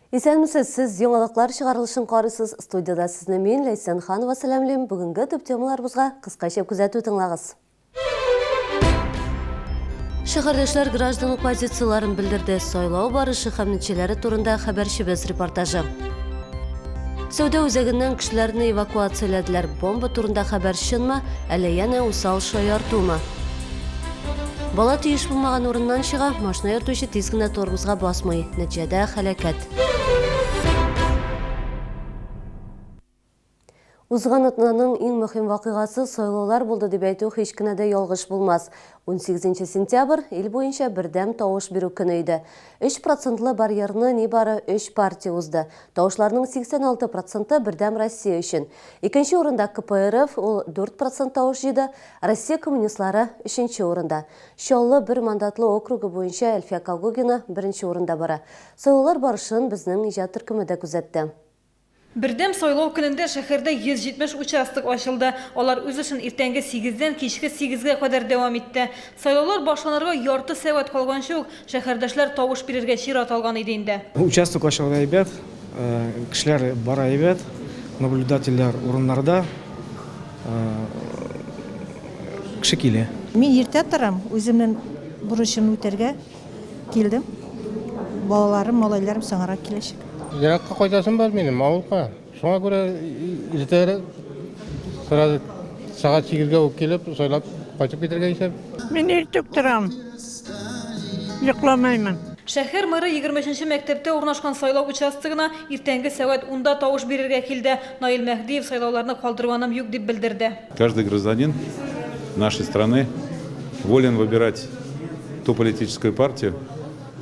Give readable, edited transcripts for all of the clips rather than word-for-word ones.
Исәнмесез, сіз яңалыклар чыгарылышын карыйсыз. Студияда сезне мен Ләйсән Ханова сәламлыйм. Бүгенге төп темаларыбызга кыскача күзәтү тыңлагыз. Шәһәрдәшләр гражданлык позицияларын белдерде. Сайлау барышы һәм нәтиҗәләре турында хәбәрчебез репортажы. Сәүдә үзәгеннән кешеләрне эвакуацияләделәр. Бомба турында хәбәр чынмы, әллә яңа усал шаяртумы? Бала тиеш булмаган урыннан чыга, машина йөртүче тиз генә тормозга басмый. Нәтиҗәдә һәлакәт. Узган атнаның иң мөһим вакыйгасы сайлаулар булды дип әйтү һич кенә дә ялгыш булмас. 18 сентябрь ил буенча бердәм тавыш бирү көне иде. 3% барьерны нибары 3 партия узды. Тавышларның 86% бердәм Россия өчен. Икенче урында КПРФ, ул 4% тавыш җыйды. Россия коммунистлары 3нче урында. Чаллы бер мандатлы округы буенча Әлфия Калгугина 1нче урында бара. Сайлаулар барышын безнең иҗат төркеме дә күзәтте. Бердәм сайлау көнендә шәһәрдә 170 участок ачылды. Алар үз эшен иртәнге 8-дән кичке 8-гә кадәр дәвам итте. Сайлаулар башланырга ярты сәгать калганчы ук шәһәрдәшләр тавыш бирергә чират алган иде инде. Участок ачылды әйбәт, кешеләр бара әйбәт, наблюдательләр урыннарда, кеше килә. Мин иртә торам, үземнең бурычымны үтәргә килдем. Балаларым, малайларым соңрак киләчәк. Яракка кайтасым бар минем, авылга. Шуңа күрә иртәрәк сразу сагат 8-гә үк килеп, сайлап кайтып китәргә исәп. Мин иртүк торам. Йокламаймын. Шәһәр мэры 23-нче мәктәптә урнашкан сайлау участогына иртәнге сәгать 10-да тавыш бирергә килде. Наил Мәхдиев сайлауларны калдырганым юк дип белдерде. Каждый гражданин нашей страны волен выбирать ту политическую партию,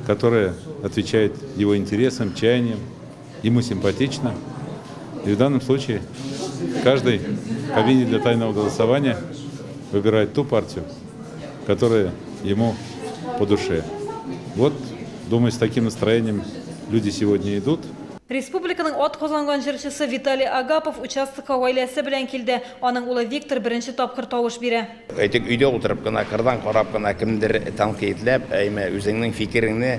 которая отвечает его интересам, чаяниям, ему симпатично. И в данном случае каждый в кабине для тайного голосования выбирает ту партию, которая ему по душе. Вот, думаю, с таким настроением люди сегодня идут. Республиканың ат казанган җырчысы Виталий Агапов участокка гаиләсе белән килде. Аның улы Виктор беренче тапкыр тавыш бирә. Әйтик, өйдә утырып кына, кырдан карап кына кемдер тәнкыйтьләп, үзеңнең фикереңне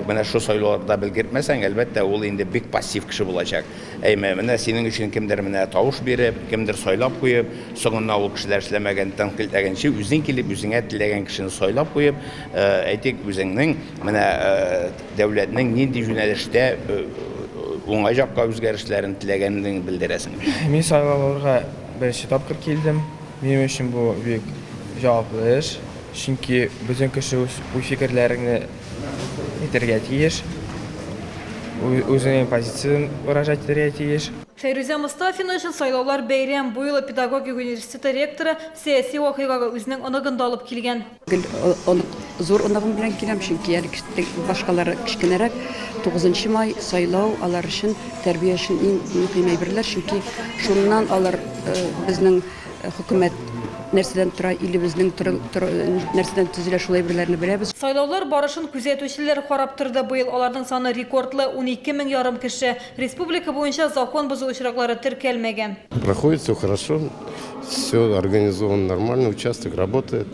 менә шу сайлауларда белгертмәсәң, әлбәттә ул инде бик пассив кеше булачак. Менә синең өчен кемдер менә тавыш биреп, кемдер сайлап куеп, соңыннан ул кешеләр эшләмәгән тәнкыйтьләгәнче үзең килеп, үзеңә теләгән кешене сайлап куеп, әйтик, үзеңнең менә дәүләтнең нинди юнәлештә уңай жакка үзгәрешләрен теләгәнен белдерәсең. Мин сайлауларга беренче тапкыр килдем. Минем өчен бу бик җаваплы эш, чөнки безнең кеше үз фикерләрен әйтергә тиеш, үзенең позициясын выражать итәргә тиеш. Фәйрүзә Мустафина өчен сайлаулар бәйрәм. Бу юлы педагогик университеты ректоры сәяси вакыйгага үзенең оныгын да алып килгән. Зур онагым белән киләм, чөнки башкалары кичкенәрәк 9 май сайлау алар өчен тәрбия өчен иң мөһим әйберләр, чөнки шуннан алар безнең хөкүмәт нәрсәдән тора, илебезнең нәрсәдән төзелә шулай әйберләрне беләбез. Сайлаулар барышын күзәтүчеләр карап торды. Быел аларның саны рекордлы 12,5 кеше. Республика буенча закон бозу очраклары теркәлмәгән. Проходит все хорошо, все организовано нормально, участок работает.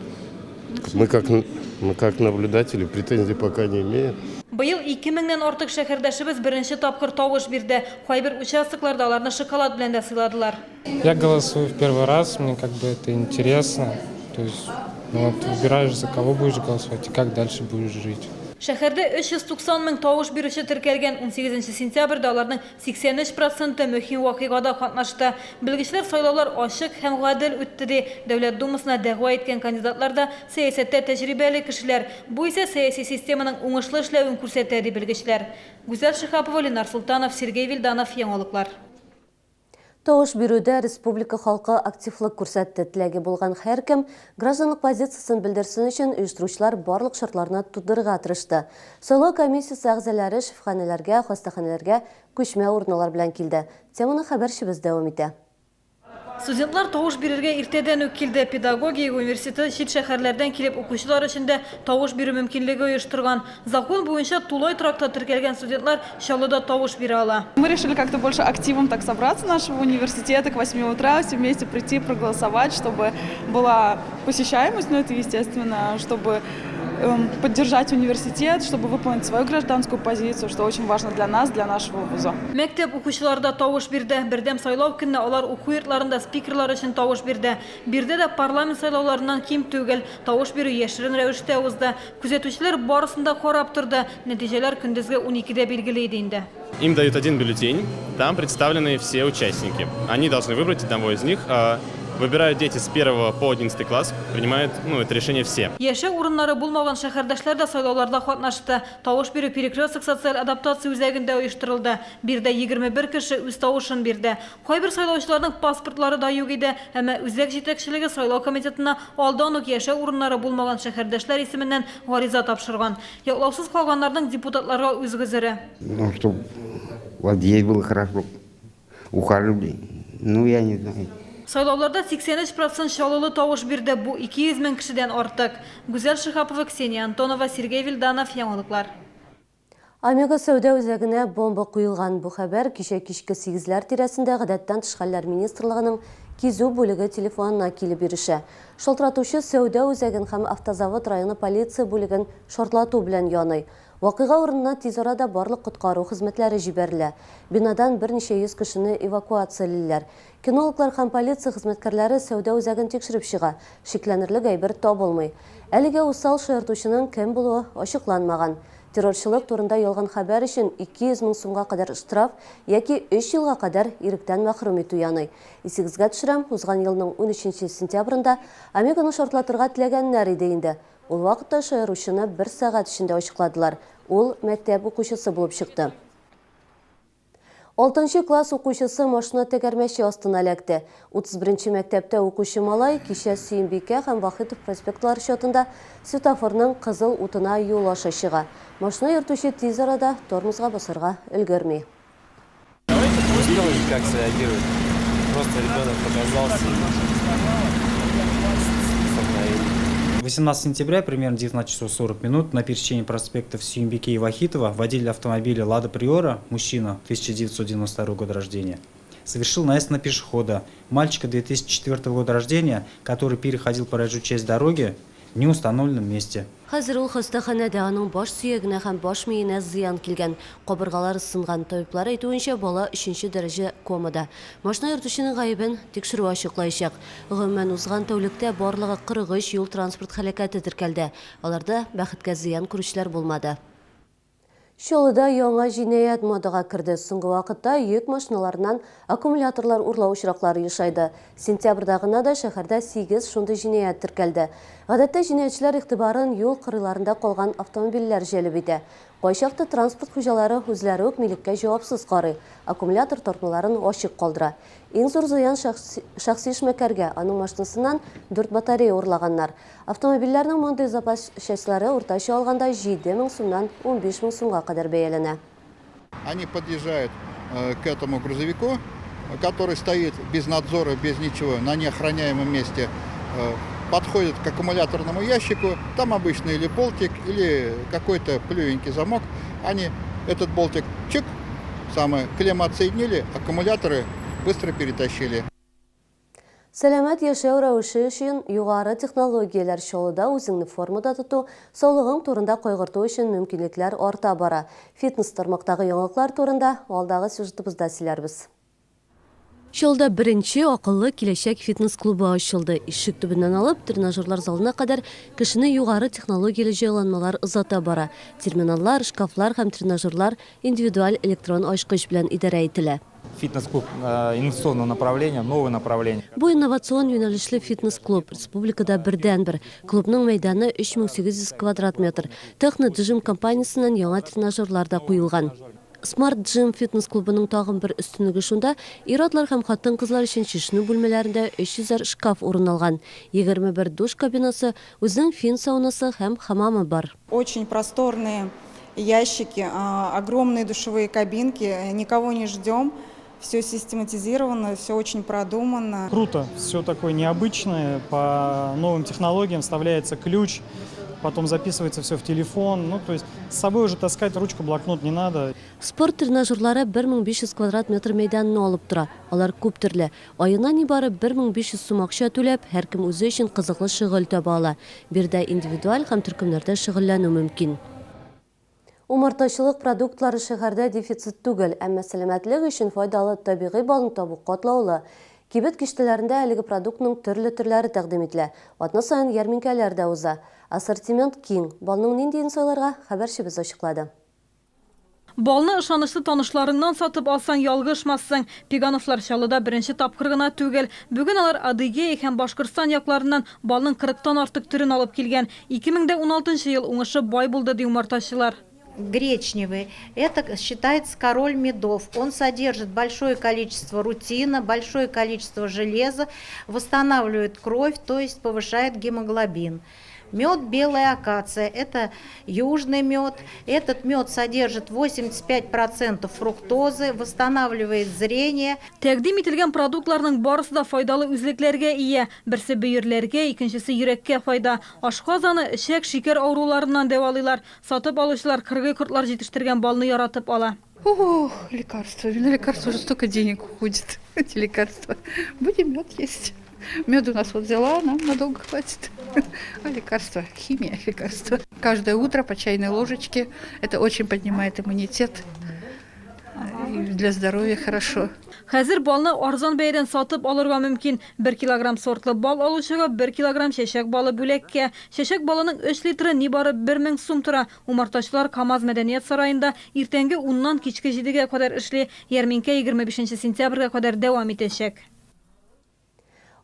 Мы как наблюдатели претензий пока не имеем. Быел 2000-нән артык шәһәрдәшебез беренче тапкыр тавыш бирде. Кайбер участокларда аларны шоколад белән дә сыйладылар. Я голосую в первый раз, мне как бы это интересно. То есть, выбираешь, за кого будешь голосовать и как дальше будешь жить. Шәһәрдә 390 мең тавыш бирүче теркәлгән. 18 сентябрьдә аларның 83% мөһим вакыйгада катнашты. Белгечләр сайлаулар ачык һәм гадел үтте ди. Дәүләт думасына дәгъва иткән кандидатлар да сәясәттә тәҗрибәле кешеләр. Бу исә сәяси системаның уңышлы эшләвен күрсәтә ди белгечләр. Гүзәл Шихапова, Ленар Султанов, Сергей Вильданов, Яңалыклар. Тавыш бирүдә республика халкы активлык күрсәтте. Теләге булган һәркем гражданлык позициясын белдерсен өчен оештыручылар барлык шартларны тудырырга тырышты. Сайлау комиссиясе әгъзалары шифаханәләргә, хастаханәләргә күчмә урыннар белән килде. Теманы хәбәрчебез дәвам итә. Студентлар тавыш бирергә иртәдән үк килде. Педагогия университеты чит шәһәрләрдән килеп укучылар өчен дә тавыш бирү мөмкинлеге оештырган. Закон буенча тулай тракта теркәлгән студентлар Чаллыда тавыш бирә ала. Мы решили как-то больше активом так собраться нашего университета к 8 утра, все вместе прийти проголосовать, чтобы была посещаемость, но это естественно, чтобы поддержать университет, чтобы выполнить свою гражданскую позицию, что очень важно для нас, для нашего вуза. Мектеп укучыларда тавыш бирде, бердем сайлау көнне алар уку йортларында спикерлар өчен тавыш бирде. Бирде дә парламент сайлауларынан ким түгел, тавыш бирү яшерен рәвештә узды. Күзәтүчеләр барысында карап торды. Нәтиҗәләр көндезге 12:00-дә билгеле иде инде. Им дают один бюллетень, там представлены все участники. Они должны выбрать одного из них. Выбирают дети с 1 по 11 класс, принимают это решение все. Яшәү урыннары булмаган шәһәрдәшләр дә сайлауларда катнашты. Тавыш бирү перекресток социаль адаптация үзәгендә оештырылды. Бирдә 21 кеше үз тавышын бирде. Кайбер сайлаучыларның паспортлары да юк иде, әмма үзәк җитәкчелеге сайлау комитетына алдан ук яшәү урыннары булмаган шәһәрдәшләр исеменнән гариза тапшырган. Яклаусыз калганнарның депутатларга үз гызыры. Ну, чтобы владеть было хорошо, ухаживали. Ну, я не знаю. Сайлауларда 83% шалылы тавыш бирде, бу 200 мең кешедән артык. Гүзәл Шихапова, Ксения Антонова, Сергей Вильданов, яңалыклар. Омега сәүдә үзәгенә бомба куелган. Бу хәбәр кичә кичке 8:00 тирәсендә гадәттән тыш хәлләр министрлыгының кизү бүлеге телефонына килеп ирешә. Шалтыратучы сәүдә үзәген һәм автозавод районы полиция бүлеген шартлату белән яный. Вакыйга урынына тиз арада барлык коткару хезмәтләре җибәрелә. Бинадан берничә йөз кешене эвакуациялиләр. Кинологлар һәм полиция хезмәткәрләре сәүдә үзәген тикшереп чыга. Шикләнерлек әйбер табылмый. Әлегә усал шаяртучының кем булуы ачыкланмаган. Террорчылык турында ялган хәбәр өчен 200 мең сумга кадәр штраф яки 3 елга кадәр иректән мәхрүм итү яный. Исегезгә төшерәм, узган елның 13 сентябрендә Омеганы шартлатырга теләгәннәр иде инде. Ул вакытта шаяручыны 1 сәгать эчендә ачыкладылар. Ул мәктәп укучысы булып чыкты. 6 класс укучысы машина тәгәрмәче астына эләкте. 31 мәктәптә укучы малай кичә Сөембикә һәм Вахитов проспектлары чатында светофорның кызыл утына юл аша чыга. Машина йөртүче тиз арада тормозга басырга өлгерми. 18 сентября, примерно 19 часов 40 минут, на пересечении проспектов Сюмбике и Вахитова водитель автомобиля «Лада Приора», мужчина, 1992 года рождения, совершил наезд на пешехода, мальчика 2004 года рождения, который переходил проезжую часть дороги в неустановленном месте. Хәзер ул хастаханәдә аның баш сөягенә һәм баш миенә зыян килгән. Кабыргалары сынган. Табиблар әйтүенчә, бала 3-нче дәрәҗә комада. Машина йөртүченең гаебен тикшерү ачыклаячак. Гомумән узган тәүлектә барлыгы 43 юл транспорт һәлакәте теркәлде. Аларда бәхеткә зыян күрүчеләр булмады. Шолыда яңа җинаять модага кирде. Соңгы вакытта йөк машиналарынан аккумуляторлар урлау очраклары ешайды. Сентябрьдә гына да шәһәрдә 8 шундый җинаять теркәлде. Гадәттә җинаятьчеләр игътибарын юл кырыйларында калган автомобильләр җәлеп итә. Кайчакта транспорт хуҗалары үзләре үк милеккә җавапсыз карый, аккумулятор тартмаларын ачык калдыра. Иң зур зыян шәхси эшмәкәргә, аның машинасыннан 4 батарея урлаганнар. Автомобильләрнең мондый запас частьлары уртача алганда 7 мең сумнан 15 мең сумга кадәр бәяләнә. Они подъезжают к этому грузовику, который стоит без надзора, без ничего, на неохраняемом месте, подходят к аккумуляторному ящику, там обычно или болтик, или какой-то плюенький замок. Они этот болтик чик, клемму отсоединили, аккумуляторы быстро перетащили. Сәламәт яшәү рәвеше өчен югары технологияләр Шолыда үзеңне формада тоту, саулыгың турында кайгырту өчен мөмкинлекләр арта бара. Фитнес тармактагы яңалыклар турында алдагы сюжетыбызда сөйләрбез. Шолда беренче акыллы киләчәк фитнес клубы ачылды. Ишек төбеннән алып тренажерлар залына кадәр кешене югары технологияле җайланмалар озата бара. Терминаллар, шкафлар һәм тренажерлар индивидуаль электрон ачкыч белән идарә ителә. Фитнес-клуб инвестиционного направления, новое направление. Бу инновацион юнәлешле фитнес-клуб республикада бердән-бер. Клубның мәйданы 3800 квадрат метр. Техно Джим компаниясеннән яңа тренажерлар да куелган. Smart Gym фитнес-клубының тагын бер өстенлеге шунда, ир-атлар һәм хатын-кызлар өчен чишенү бүлмәләрендә 300 шкаф урын алган. 21 душ кабинасы, үзенең фин саунасы һәм хамамы бар. Очень просторные ящики, огромные душевые кабинки, никого не ждем. Все систематизировано, все очень продумано. Круто, все такое необычное, по новым технологиям вставляется ключ, потом записывается все в телефон. Ну, то есть с собой уже таскать ручку, блокнот не надо. Спорт тренажерлары 1500 квадрат метр мәйданны алып тора. Алар күп төрле. Айына нибары 1500 сум акча түләп, һәркем үзе өчен кызыклы шөгыль таба ала. Бирдә индивидуаль һәм төркемнәрдә шөгыльләнү мөмкин. Умартачылык продуктлары шәһәрдә дефицит түгел, әмма сәламәтлек өчен файдалы табигый балны табу катлаулы. Кибет киштәләрендә әлеге продуктның төрле төрләре тәкъдим ителә. Атна саен ярминкәләр дә уза. Ассортимент киң. Балның ниндиен сайларга хәбәрчебез ачыклады. Балны ышанычлы танышларыңнан сатып алсаң ялгышмассың. Пигановлар Чаллыда беренче тапкыр гына түгел. Бүген алар Адыгея һәм Башкортстан якларыннан балның 40-тан артык түрен алып килгән. 2016 ел уңышы бай булды ди умартачылар. Гречневый. Это считается король медов. Он содержит большое количество рутина, большое количество железа, восстанавливает кровь, то есть повышает гемоглобин. Мед белая акация – это южный мед. Этот мед содержит 85% фруктозы, восстанавливает зрение. Тәкъдим ителгән продуктларның барысы да файдалы үзлекләргә ия. Берсе бөерләргә, икенчесе йөрәккә файда. Ашказаны, эчәк, шикәр авыруларыннан дәвалыйлар. Сатып алучылар кыргый кортлар җитештергән балны яратып ала. Ох, лекарства. На лекарства уже столько денег уходит. Эти лекарства. Будем мед есть. Мед у нас вот взяла, нам надолго хватит. А лекарства, химия лекарства. Каждое утро по чайной ложечке. Это очень поднимает иммунитет. И для здоровья хорошо. Хәзер балны арзан бәядән сатып алырга мөмкин. 1 килограмм сортлы бал алучыга 1 килограмм чәчәк балы бүләккә. Чәчәк балының 3 литры нибары 1000 сум тора. Умартачылар КамАЗ мәдәният сараенда иртәнге 10-нан кичке 7-гә кадәр эшли. Ярминкә 25 сентябрьгә кадәр дәвам итәчәк.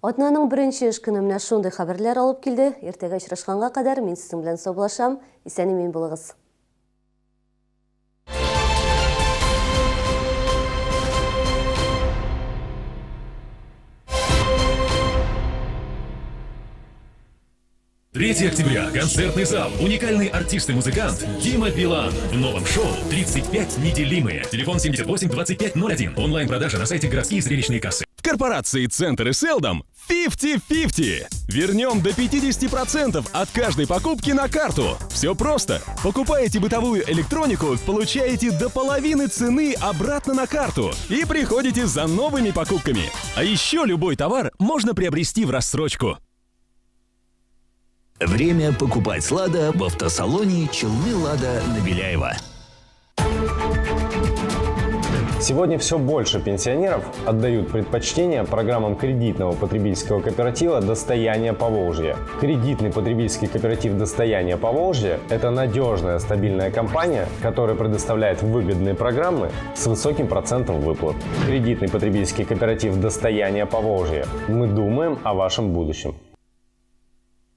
Атнаның беренче эш көне менә шундый хәбәрләр алып килде. Иртәгә очрашканга кадәр мин сезнең белән саубуллашам. Исән-имин булыгыз. «3 октября. Концертный зал. Уникальный артист и музыкант Дима Билан. В новом шоу «35 неделимые». Телефон 78 25 01. Онлайн-продажа на сайте «Городские зрелищные кассы». В корпорации «Центр» и «Селдом» 50-50. Вернем до 50% от каждой покупки на карту. Все просто. Покупаете бытовую электронику, получаете до половины цены обратно на карту и приходите за новыми покупками. А еще любой товар можно приобрести в рассрочку. Время покупать «Лада» в автосалоне «Челны Лада» на Беляева. Сегодня все больше пенсионеров отдают предпочтение программам кредитного потребительского кооператива «Достояние Поволжья». Кредитный потребительский кооператив «Достояние Поволжья» – это надежная, стабильная компания, которая предоставляет выгодные программы с высоким процентом выплат. Кредитный потребительский кооператив «Достояние Поволжья». Мы думаем о вашем будущем.